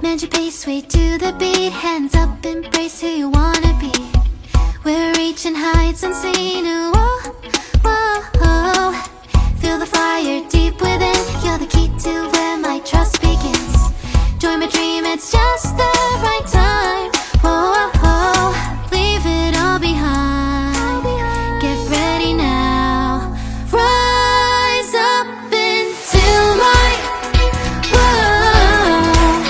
Mend your pace, sway to the beat. Hands up, embrace who you wanna be. We're reaching heights unseen. Whoa, whoa, whoa. Feel the fire deep within. You're the key to where my trust begins. Join my dream, it's just the right time. Whoa, whoa, leave it all behind. Get ready now. Rise up into my world.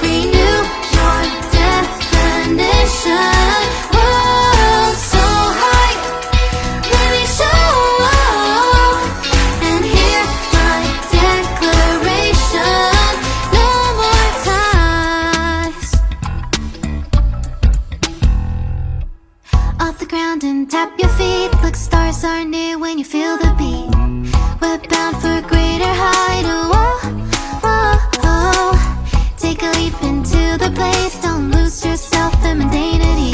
Renew your definition. World so high, let me show. And hear my declaration. No more ties. Off the ground and tap your feet. Look, stars are near when you feel the beat. We're bound for a greater height. Whoa, whoa, whoa. Take a leap into the place. Don't lose yourself in mundanity.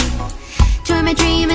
Join my dream.